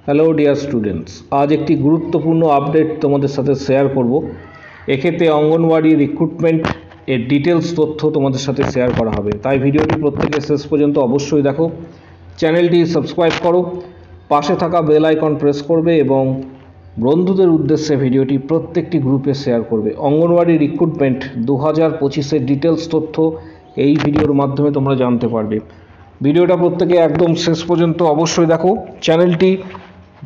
Hello dear students, আজ একটি গুরুত্বপূর্ণ আপডেট তোমাদের সাথে শেয়ার করব। এক্ষেত্রে অঙ্গনওয়াড়ি রিক্রুটমেন্ট এর ডিটেলস তথ্য তোমাদের সাথে শেয়ার করা হবে, তাই ভিডিওটি প্রত্যেকে শেষ পর্যন্ত অবশ্যই দেখো। চ্যানেলটি সাবস্ক্রাইব করো, পাশে থাকা বেল আইকন প্রেস করবে এবং বন্ধুদের উদ্দেশ্যে ভিডিওটি প্রত্যেকটি গ্রুপে শেয়ার করবে। অঙ্গনওয়াড়ি রিক্রুটমেন্ট 2025-এর ডিটেলস তথ্য এই ভিডিওর মাধ্যমে তোমরা জানতে পারবে। ভিডিওটা প্রত্যেকে একদম শেষ পর্যন্ত অবশ্যই দেখো। চ্যানেলটি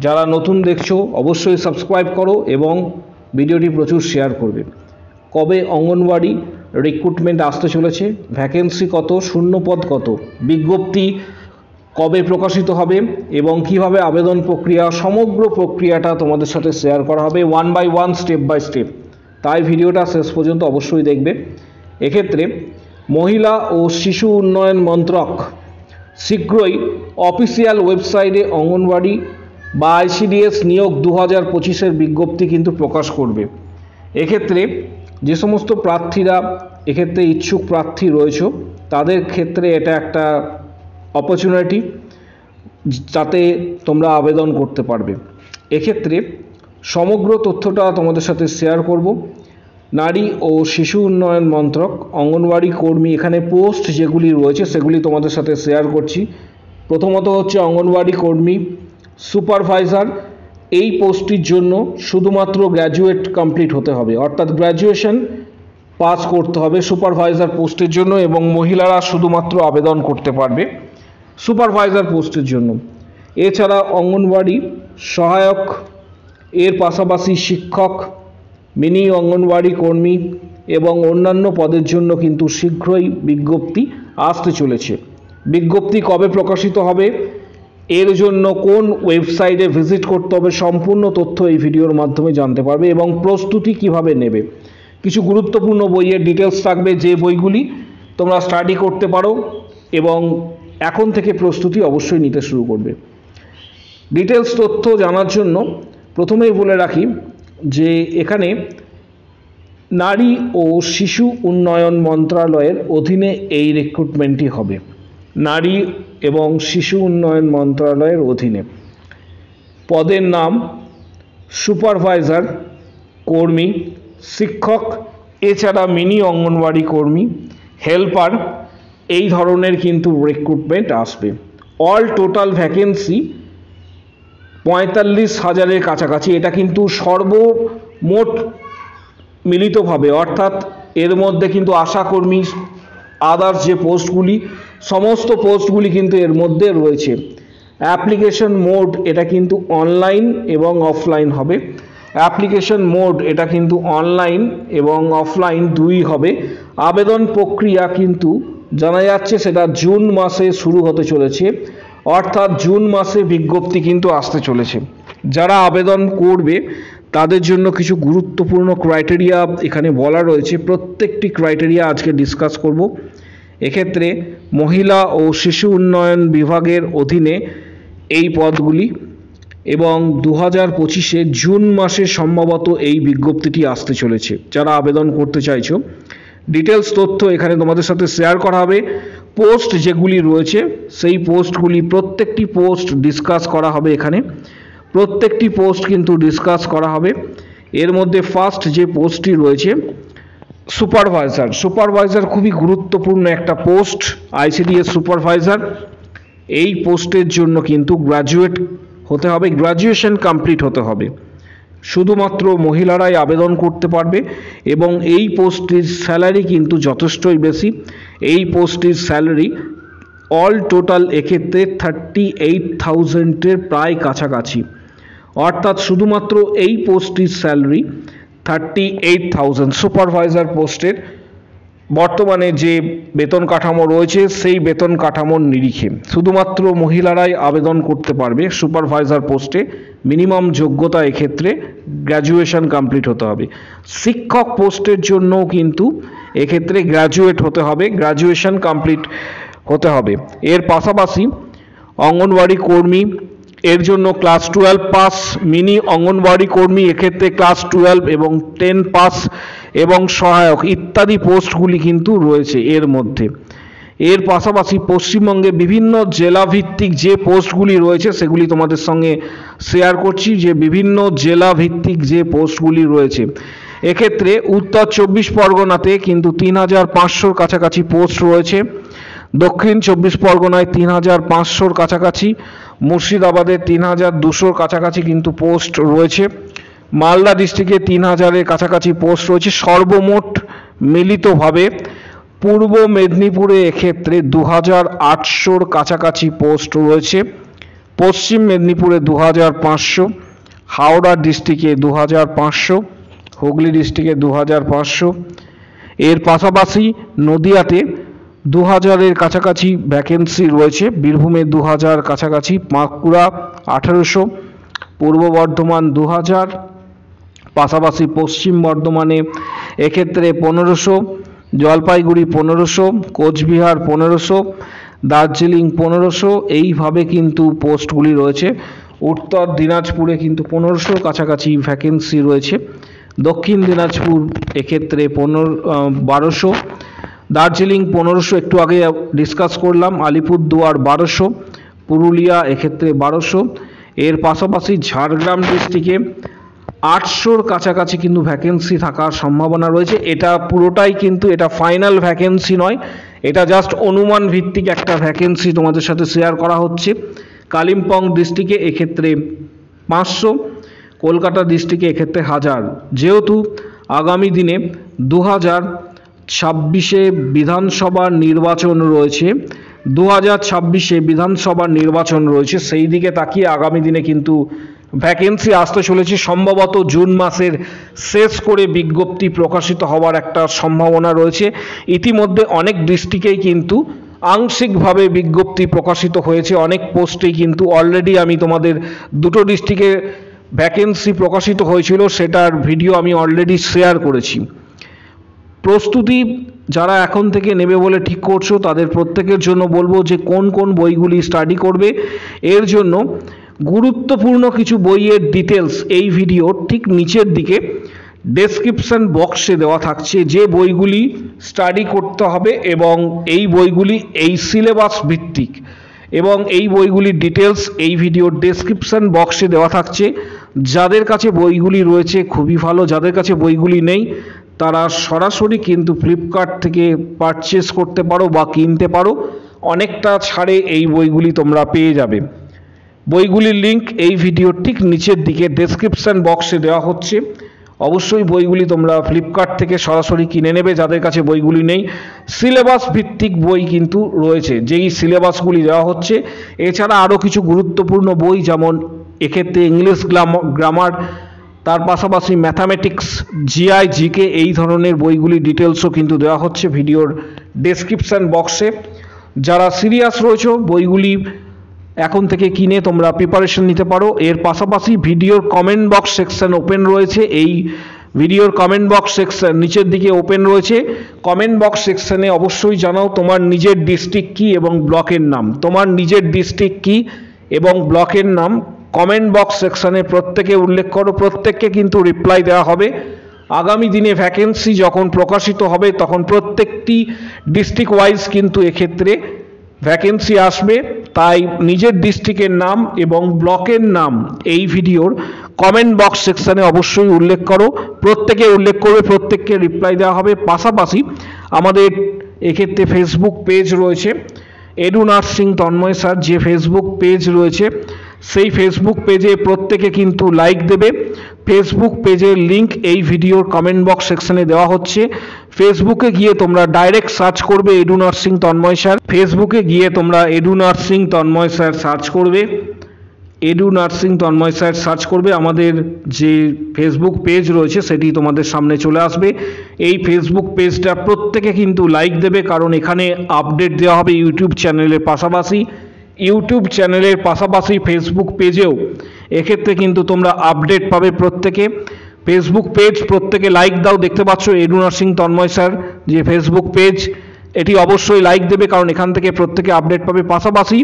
যারা নতুন দেখছো অবশ্যই সাবস্ক্রাইব করো এবং ভিডিওটি প্রচুর শেয়ার করবে। কবে অঙ্গনওয়াড়ি রিক্রুটমেন্ট আসতে চলেছে, ভ্যাকেন্সি কত, শূন্যপদ কত, বিজ্ঞপ্তি কবে প্রকাশিত হবে এবং কিভাবে আবেদন প্রক্রিয়া, সমগ্র প্রক্রিয়াটা তোমাদের সাথে শেয়ার করা হবে one by one, step by step. তাই ভিডিওটা শেষ পর্যন্ত অবশ্যই দেখবে। এক্ষেত্রে মহিলা ও শিশু উন্নয়ন মন্ত্রক শীঘ্রই অফিসিয়াল ওয়েবসাইটে অঙ্গনওয়াড়ি বা আইসিডিএস নিয়োগ 2025-এর বিজ্ঞপ্তি কিন্তু প্রকাশ করবে। এক্ষেত্রে যে সমস্ত প্রার্থীরা এক্ষেত্রে ইচ্ছুক প্রার্থী রয়েছে তাদের ক্ষেত্রে এটা একটা অপরচুনিটি, যাতে তোমরা আবেদন করতে পারবে। এক্ষেত্রে সমগ্র তথ্যটা তোমাদের সাথে শেয়ার করব। নারী ও শিশু উন্নয়ন মন্ত্রক অঙ্গনওয়াড়ি কর্মী, এখানে পোস্ট যেগুলি রয়েছে সেগুলি তোমাদের সাথে শেয়ার করছি। প্রথমত হচ্ছে অঙ্গনওয়াড়ি কর্মী সুপারভাইজার। এই পোস্টটির জন্য শুধুমাত্র গ্র্যাজুয়েট কমপ্লিট হতে হবে, অর্থাৎ গ্র্যাজুয়েশন পাস করতে হবে সুপারভাইজার পোস্টের জন্য, এবং মহিলারা শুধুমাত্র আবেদন করতে পারবে সুপারভাইজার পোস্টের জন্য। এছাড়া অঙ্গনওয়াড়ি সহায়ক, এর পাশাপাশি শিক্ষক, মিনি অঙ্গনওয়াড়ি কর্মী এবং অন্যান্য পদের জন্য কিন্তু শীঘ্রই বিজ্ঞপ্তি আসতে চলেছে। বিজ্ঞপ্তি কবে প্রকাশিত হবে, এর জন্য কোন ওয়েবসাইটে ভিজিট করতে হবে, সম্পূর্ণ তথ্য এই ভিডিওর মাধ্যমে জানতে পারবে এবং প্রস্তুতি কিভাবে নেবে। কিছু গুরুত্বপূর্ণ বইয়ের ডিটেলস থাকবে, যে বইগুলি তোমরা স্টাডি করতে পারো এবং এখন থেকে প্রস্তুতি অবশ্যই নিতে শুরু করবে। ডিটেলস তথ্য জানার জন্য প্রথমেই বলে রাখি যে এখানে নারী ও শিশু উন্নয়ন মন্ত্রণালয়ের অধীনে এই রিক্রুটমেন্টটি হবে। নারী এবং শিশু উন্নয়ন মন্ত্রণালয়ের অধীনে। পদের নাম সুপারভাইজার কর্মী, শিক্ষক, এছাড়া মিনি অঙ্গনওয়াড়ি কর্মী, হেল্পার, এই ধরনের কিন্তু রিক্রুটমেন্ট আসবে। অল টোটাল ভ্যাকেন্সি 45,000-এর কাছাকাছি। এটা কিন্তু সর্বমোট মিলিতভাবে, অর্থাৎ এর মধ্যে কিন্তু আশাকর্মী, আদার্স যে পোস্টগুলি, সমস্ত পোস্টগুলি কিন্তু এর মধ্যে রয়েছে। অ্যাপ্লিকেশন মোড এটা কিন্তু অনলাইন এবং অফলাইন হবে। অ্যাপ্লিকেশন মোড এটা কিন্তু অনলাইন এবং অফলাইন দুই হবে। আবেদন প্রক্রিয়া কিন্তু জানা যাচ্ছে সেটা জুন মাসে শুরু হতে চলেছে, অর্থাৎ জুন মাসে বিজ্ঞপ্তি কিন্তু আসতে চলেছে। যারা আবেদন করবে তাদের জন্য কিছু গুরুত্বপূর্ণ ক্রাইটেরিয়া এখানে বলা রয়েছে, প্রত্যেকটি ক্রাইটেরিয়া আজকে ডিসকাস করব। এক্ষেত্রে মহিলা ও শিশু উন্নয়ন বিভাগের অধীনে এই পদগুলি, এবং 2025-এ জুন মাসে সম্ভবত এই বিজ্ঞপ্তিটি আসতে চলেছে। যারা আবেদন করতে চাইছো, ডিটেলস তথ্য এখানে তোমাদের সাথে শেয়ার করা হবে। পোস্ট যেগুলি রয়েছে সেই পোস্টগুলি, প্রত্যেকটি পোস্ট ডিসকাস করা হবে। এখানে প্রত্যেকটি পোস্ট কিন্তু ডিসকাস করা হবে। এর মধ্যে ফার্স্ট যে পোস্টটি রয়েছে সুপারভাইজার। সুপারভাইজার খুবই গুরুত্বপূর্ণ একটা পোস্ট, আইসিডিএস সুপারভাইজার। এই পোস্টের জন্য কিন্তু গ্র্যাজুয়েট হতে হবে, গ্র্যাজুয়েশন কমপ্লিট হতে হবে। শুধুমাত্র মহিলারাই আবেদন করতে পারবে এবং এই পোস্টটির স্যালারি কিন্তু যথেষ্টই বেশি। এই পোস্টটির স্যালারি অল টোটাল এক্ষেত্রে 38,000-এর প্রায় কাছাকাছি, অর্থাৎ শুধুমাত্র এই পোস্টটির স্যালারি 38,000। সুপারভাইজার পোস্টের বর্তমানে যে বেতন কাঠামো রয়েছে সেই বেতন কাঠামোর নিরিখে শুধুমাত্র মহিলারাই আবেদন করতে পারবে সুপারভাইজার পোস্টে। মিনিমাম যোগ্যতা এক্ষেত্রে গ্র্যাজুয়েশন কমপ্লিট হতে হবে। শিক্ষক পোস্টের জন্যও কিন্তু এক্ষেত্রে গ্র্যাজুয়েট হতে হবে, গ্র্যাজুয়েশন কমপ্লিট হতে হবে। এর পাশাপাশি অঙ্গনওয়াড়ি কর্মী, এর জন্য ক্লাস 12 পাস। মিনি অঙ্গনওয়াড়ি কর্মী এক্ষেত্রে ক্লাস 12 এবং 10 পাস, এবং সহায়ক ইত্যাদি পোস্টগুলি কিন্তু রয়েছে এর মধ্যে। এর পাশাপাশি পশ্চিমবঙ্গে বিভিন্ন জেলাভিত্তিক যে পোস্টগুলি রয়েছে সেগুলি তোমাদের সঙ্গে শেয়ার করছি, যে বিভিন্ন জেলাভিত্তিক যে পোস্টগুলি রয়েছে। এক্ষেত্রে উত্তর 24 পরগনাতে কিন্তু 3500-র কাছাকাছি পোস্ট রয়েছে, দক্ষিণ 24 পরগনায় 3500-র কাছাকাছি, মুর্শিদাবাদে 3200-র কাছাকাছি কিন্তু পোস্ট রয়েছে, মালদা ডিস্ট্রিক্টে 3000-এর কাছাকাছি পোস্ট রয়েছে। সর্বমোট মিলিতভাবে পূর্ব মেদিনীপুরে এক্ষেত্রে 2800-র কাছাকাছি পোস্ট রয়েছে, পশ্চিম মেদিনীপুরে 2500, হাওড়া ডিস্ট্রিক্টে 2500, হুগলি ডিস্ট্রিক্টে 2500। এর পাশাপাশি নদিয়াতে 2000-এর কাছাকাছি ভ্যাকেন্সি রয়েছে, বীরভূমে 2000 কাছাকাছি, বাঁকুড়া 1800, পূর্ব বর্ধমান 2000, পাশাপাশি পশ্চিম বর্ধমানে এক্ষেত্রে 1500, জলপাইগুড়ি 1500, কোচবিহার 1500, দার্জিলিং 1500, এইভাবে কিন্তু পোস্টগুলি রয়েছে। উত্তর দিনাজপুরে কিন্তু 1500 কাছাকাছি ভ্যাকেন্সি রয়েছে, দক্ষিণ দিনাজপুর এক্ষেত্রে 1200, দার্জিলিং 1500 একটু আগে ডিসকাস করলাম, আলিপুরদুয়ার 1200, পুরুলিয়া এক্ষেত্রে 1200। এর পাশাপাশি ঝাড়গ্রাম ডিস্ট্রিক্টে 800-র কাছাকাছি কিন্তু ভ্যাকেন্সি থাকার সম্ভাবনা রয়েছে। এটা পুরোটাই কিন্তু এটা ফাইনাল ভ্যাকেন্সি নয়, এটা জাস্ট অনুমান ভিত্তিক একটা ভ্যাকেন্সি তোমাদের সাথে শেয়ার করা হচ্ছে। কালিম্পং ডিস্ট্রিক্টে এক্ষেত্রে 500, কলকাতা ডিস্ট্রিক্টে এক্ষেত্রে 1000। যেহেতু আগামী দিনে 2026-এ বিধানসভা নির্বাচন রয়েছে, 2026-এ বিধানসভা নির্বাচন রয়েছে, সেই দিকে তাকিয়ে আগামী দিনে কিন্তু ভ্যাকেন্সি আসতে চলেছে। সম্ভবত জুন মাসের শেষ করে বিজ্ঞপ্তি প্রকাশিত হওয়ার একটা সম্ভাবনা রয়েছে। ইতিমধ্যে অনেক ডিস্ট্রিক্টেই কিন্তু আংশিকভাবে বিজ্ঞপ্তি প্রকাশিত হয়েছে, অনেক পোস্টেই কিন্তু অলরেডি আমি তোমাদের দুটো ডিস্ট্রিক্টে ভ্যাকেন্সি প্রকাশিত হয়েছিল, সেটার ভিডিও আমি অলরেডি শেয়ার করেছি। প্রস্তুতি যারা এখন থেকে নেবে বলে ঠিক করছো তাদের প্রত্যেকের জন্য বলবো যে কোন কোন বইগুলি স্টাডি করবে। এর জন্য গুরুত্বপূর্ণ কিছু বইয়ের ডিটেলস এই ভিডিওর ঠিক নিচের দিকে ডেসক্রিপশন বক্সে দেওয়া থাকছে, যে বইগুলি স্টাডি করতে হবে এবং এই বইগুলি এই সিলেবাস ভিত্তিক, এবং এই বইগুলির ডিটেলস এই ভিডিওর ডেসক্রিপশন বক্সে দেওয়া থাকছে। যাদের কাছে বইগুলি রয়েছে খুবই ভালো, যাদের কাছে বইগুলি নেই তারা সরাসরি কিন্তু ফ্লিপকার্ট থেকে পারচেস করতে পারো বা কিনতে পারো, অনেকটা ছাড়ে এই বইগুলি তোমরা পেয়ে যাবে। বইগুলির লিঙ্ক এই ভিডিওর ঠিক নিচের দিকে ডেসক্রিপশন বক্সে দেওয়া হচ্ছে। অবশ্যই বইগুলি তোমরা ফ্লিপকার্ট থেকে সরাসরি কিনে নেবে যাদের কাছে বইগুলি নেই। সিলেবাস ভিত্তিক বই কিন্তু রয়েছে, যেই সিলেবাসগুলি দেওয়া হচ্ছে। এছাড়া আরও কিছু গুরুত্বপূর্ণ বই, যেমন এক্ষেত্রে ইংলিশ গ্রামার, তার পাশাপাশি ম্যাথামেটিক্স, জিআই, জিকে, এই ধরনের বইগুলি ডিটেলসও কিন্তু দেওয়া হচ্ছে ভিডিওর ডেসক্রিপশন বক্সে। যারা সিরিয়াস রয়েছে বইগুলি এখন থেকে কিনে তোমরা প্রিপারেশন নিতে পারো। এর পাশাপাশি ভিডিওর কমেন্ট বক্স সেকশন ওপেন রয়েছে, এই ভিডিওর কমেন্ট বক্স সেকশন নিচের দিকে ওপেন রয়েছে। কমেন্ট বক্স সেকশনে অবশ্যই জানাও তোমার নিজের ডিস্ট্রিক্ট কী এবং ব্লকের নাম, তোমার নিজের ডিস্ট্রিক্ট কী এবং ব্লকের নাম কমেন্ট বক্স সেকশনে প্রত্যেকে উল্লেখ করো, প্রত্যেককে কিন্তু রিপ্লাই দেওয়া হবে। আগামী দিনে ভ্যাকেন্সি যখন প্রকাশিত হবে তখন প্রত্যেকটি ডিস্ট্রিক্ট ওয়াইজ কিন্তু এক্ষেত্রে ভ্যাকেন্সি আসবে, তাই নিজের ডিস্ট্রিক্টের নাম এবং ব্লকের নাম এই ভিডিওর কমেন্ট বক্স সেকশনে অবশ্যই উল্লেখ করো, প্রত্যেকে উল্লেখ করবে, প্রত্যেককে রিপ্লাই দেওয়া হবে। পাশাপাশি আমাদের এক্ষেত্রে ফেসবুক পেজ রয়েছে, এডু নার্সিং তন্ময় স্যার, যে ফেসবুক পেজ রয়েছে সেই ফেসবুক পেজে প্রত্যেকে কিন্তু লাইক দেবে। ফেসবুক পেজের লিঙ্ক এই ভিডিওর কমেন্ট বক্স সেকশনে দেওয়া হচ্ছে। ফেসবুকে গিয়ে তোমরা ডাইরেক্ট সার্চ করবে এডু নার্সিং তন্ময় স্যার, ফেসবুকে গিয়ে তোমরা edu nursing Tanmay sir search করবে, edu nursing Tanmay sir search করবে, আমাদের যে ফেসবুক পেজ রয়েছে সেটি তোমাদের সামনে চলে আসবে। এই ফেসবুক পেজটা প্রত্যেকে কিন্তু লাইক দেবে, কারণ এখানে আপডেট দেওয়া হবে ইউটিউব চ্যানেলের পাশাপাশি, ইউটিউব চ্যানেলের পাশাপাশি ফেসবুক পেজেও এক্ষেত্রে কিন্তু তোমরা আপডেট পাবে প্রত্যেকে। ফেসবুক পেজ প্রত্যেকে লাইক দাও, দেখতে পাচ্ছ এডু নার্সিং তন্ময় স্যার যে ফেসবুক পেজ, এটি অবশ্যই লাইক দেবে কারণ এখান থেকে প্রত্যেকে আপডেট পাবে। পাশাপাশি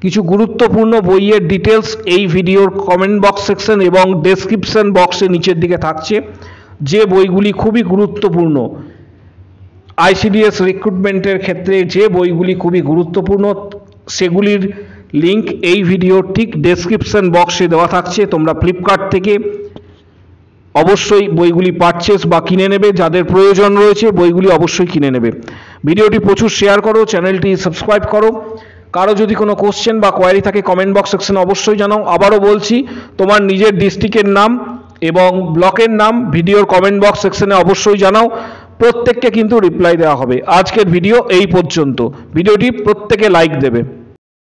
কিছু গুরুত্বপূর্ণ বইয়ের ডিটেলস এই ভিডিওর কমেন্ট বক্স সেকশন এবং ডেসক্রিপশন বক্সে নিচের দিকে থাকছে, যে বইগুলি খুবই গুরুত্বপূর্ণ। আইসিডিএস রিক্রুটমেন্টের ক্ষেত্রে যে বইগুলি খুবই গুরুত্বপূর্ণ সেগুলির লিঙ্ক এই ভিডিওর ঠিক ডেসক্রিপশন বক্সে দেওয়া থাকছে। তোমরা ফ্লিপকার্ট থেকে অবশ্যই বইগুলি পারচেস বা কিনে নেবে, যাদের প্রয়োজন রয়েছে বইগুলি অবশ্যই কিনে নেবে। ভিডিওটি প্রচুর শেয়ার করো, চ্যানেলটি সাবস্ক্রাইব করো। কারো যদি কোনো কোশ্চেন বা কোয়ারি থাকে কমেন্ট বক্স সেকশনে অবশ্যই জানাও। আবারও বলছি, তোমার নিজের ডিস্ট্রিক্টের নাম এবং ব্লকের নাম ভিডিওর কমেন্ট বক্স সেকশনে অবশ্যই জানাও। প্রত্যেককে কিন্তু রিপ্লাই দেওয়া হবে। আজকের ভিডিও এই পর্যন্ত। ভিডিওটি প্রত্যেকে লাইক দেবে।